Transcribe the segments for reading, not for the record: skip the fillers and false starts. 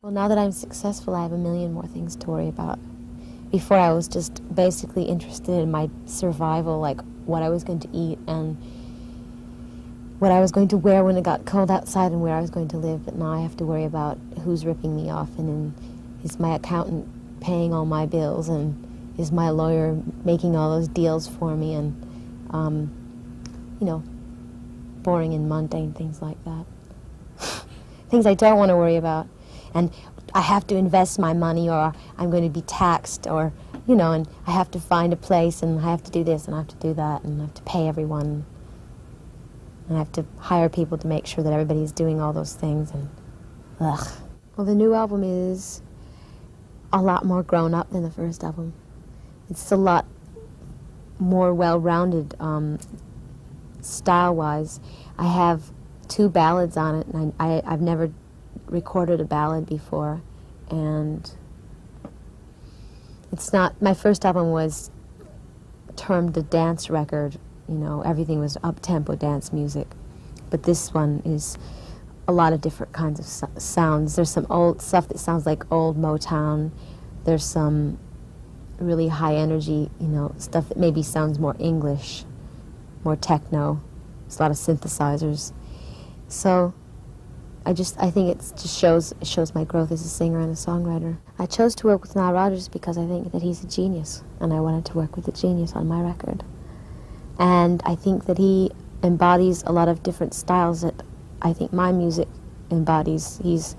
Well, now that I'm successful, I have a million more things to worry about. Before, I was just basically interested in my survival, like what I was going to eat and what I was going to wear when it got cold outside and where I was going to live. But now I have to worry about who's ripping me off, and then is my accountant paying all my bills, and is my lawyer making all those deals for me, and, you know, boring and mundane things like that. Things I don't want to worry about. And I have to invest my money, or I'm going to be taxed, or, you know, and I have to find a place, and I have to do this, and I have to do that, and I have to pay everyone. And I have to hire people to make sure that everybody's doing all those things, and ugh. Well, the new album is a lot more grown up than the first album. It's a lot more well-rounded style-wise. I have 2 ballads on it, and I've never recorded a ballad before, and it's not, my first album was termed a dance record, you know, everything was up-tempo dance music, but this one is a lot of different kinds of sounds. There's some old stuff that sounds like old Motown, there's some really high energy, you know, stuff that maybe sounds more English, more techno, there's a lot of synthesizers, so I think it just shows my growth as a singer and a songwriter. I chose to work with Nile Rodgers because I think that he's a genius, and I wanted to work with a genius on my record. And I think that he embodies a lot of different styles that I think my music embodies. He's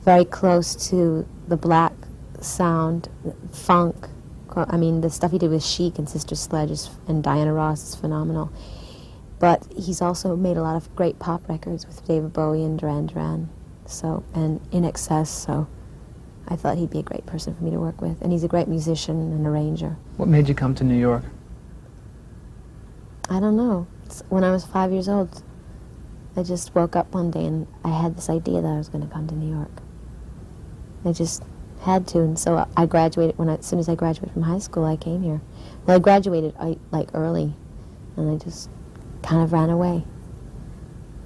very close to the black sound, funk. I mean, the stuff he did with Chic and Sister Sledge and Diana Ross is phenomenal. But he's also made a lot of great pop records with David Bowie and Duran Duran, so, and In Excess, so I thought he'd be a great person for me to work with. And he's a great musician and arranger. What made you come to New York? I don't know. When I was 5 years old, I just woke up one day and I had this idea that I was going to come to New York. I just had to, and so I graduated, as soon as I graduated from high school, I came here. Well, I graduated like early, and I just kind of ran away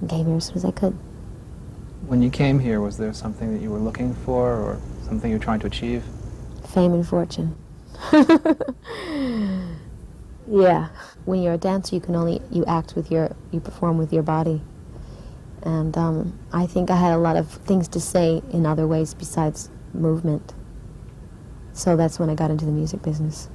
and came here as soon as I could. When you came here, was there something that you were looking for, or something you were trying to achieve? Fame and fortune. Yeah. When you're a dancer, you perform with your body. And I think I had a lot of things to say in other ways besides movement. So that's when I got into the music business.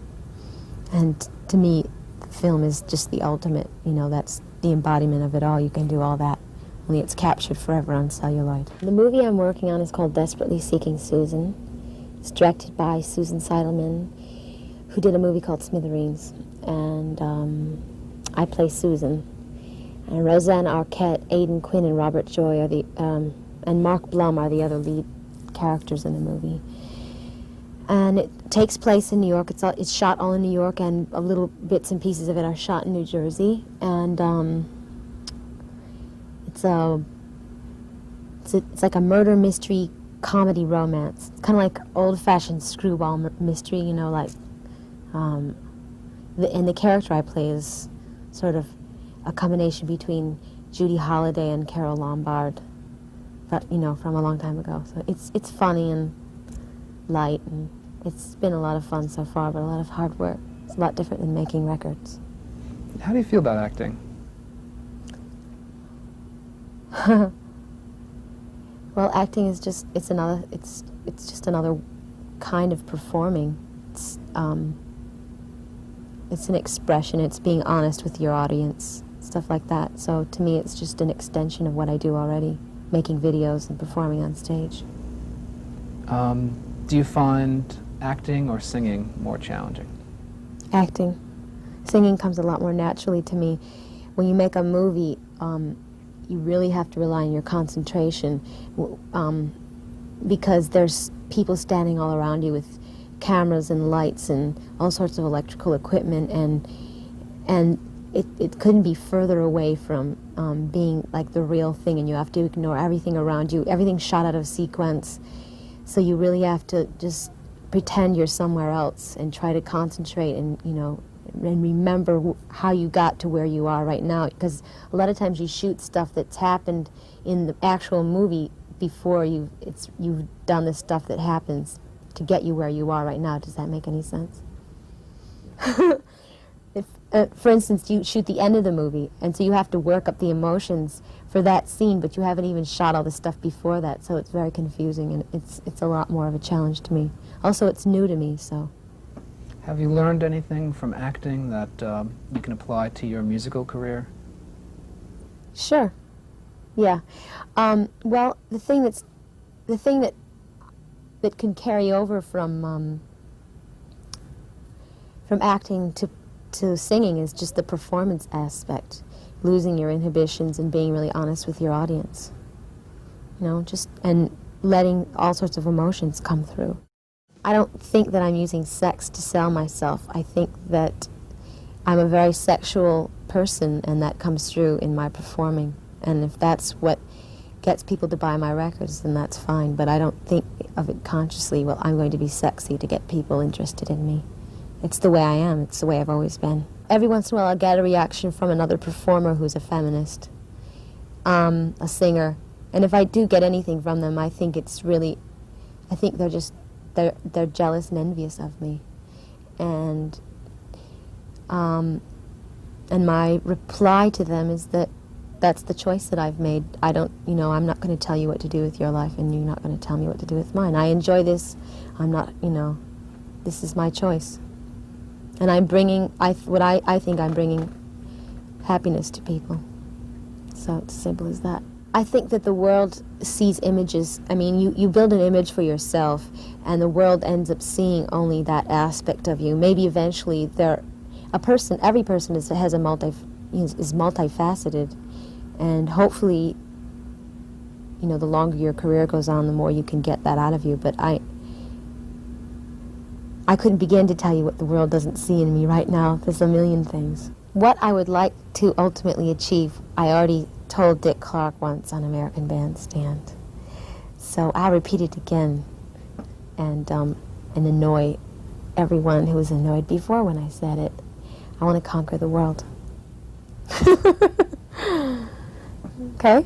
And to me, film is just the ultimate, you know, that's the embodiment of it all. You can do all that, only it's captured forever on celluloid. The movie I'm working on is called Desperately Seeking Susan. It's directed by Susan Seidelman, who did a movie called Smithereens, and I play Susan. And Roseanne Arquette, Aidan Quinn, and Robert Joy are the, and Mark Blum are the other lead characters in the movie. And it takes place in New York. It's shot all in New York, and little bits and pieces of it are shot in New Jersey. And it's like a murder mystery comedy romance. It's kind of like old-fashioned screwball mystery, you know, like. And the character I play is sort of a combination between Judy Holliday and Carole Lombard, but you know, from a long time ago. So it's funny and light, and it's been a lot of fun so far, but a lot of hard work. It's a lot different than making records. How do you feel about acting? Well, acting is just it's just another kind of performing. It's an expression. It's being honest with your audience, stuff like that. So to me, it's just an extension of what I do already, making videos and performing on stage. Do you find acting or singing more challenging? Acting. Singing comes a lot more naturally to me. When you make a movie, you really have to rely on your concentration because there's people standing all around you with cameras and lights and all sorts of electrical equipment, and it couldn't be further away from being like the real thing, and you have to ignore everything around you. Everything's shot out of sequence, so you really have to just pretend you're somewhere else and try to concentrate and, you know, and remember how you got to where you are right now, because a lot of times you shoot stuff that's happened in the actual movie before you've done the stuff that happens to get you where you are right now. Does that make any sense? If, for instance, you shoot the end of the movie, and so you have to work up the emotions for that scene, but you haven't even shot all the stuff before that, so it's very confusing, and it's a lot more of a challenge to me. Also, it's new to me, so. Have you learned anything from acting that you can apply to your musical career? Sure. Yeah. Well, the thing that can carry over from acting to singing is just the performance aspect, losing your inhibitions and being really honest with your audience. You know, and letting all sorts of emotions come through. I don't think that I'm using sex to sell myself. I think that I'm a very sexual person, and that comes through in my performing. And if that's what gets people to buy my records, then that's fine. But I don't think of it consciously, well, I'm going to be sexy to get people interested in me. It's the way I am. It's the way I've always been. Every once in a while I'll get a reaction from another performer who's a feminist, a singer. And if I do get anything from them, I think they're jealous and envious of me. And my reply to them is that that's the choice that I've made. I'm not going to tell you what to do with your life, and you're not going to tell me what to do with mine. I enjoy this. This is my choice. And I'm bringing, I think I'm bringing happiness to people. So it's as simple as that. I think that the world sees images. I mean, you build an image for yourself, and the world ends up seeing only that aspect of you. Maybe eventually every person is multifaceted, and hopefully, the longer your career goes on, the more you can get that out of you. But I couldn't begin to tell you what the world doesn't see in me right now. There's a million things. What I would like to ultimately achieve, I already told Dick Clark once on American Bandstand. So I'll repeat it again and annoy everyone who was annoyed before when I said it. I want to conquer the world. Okay?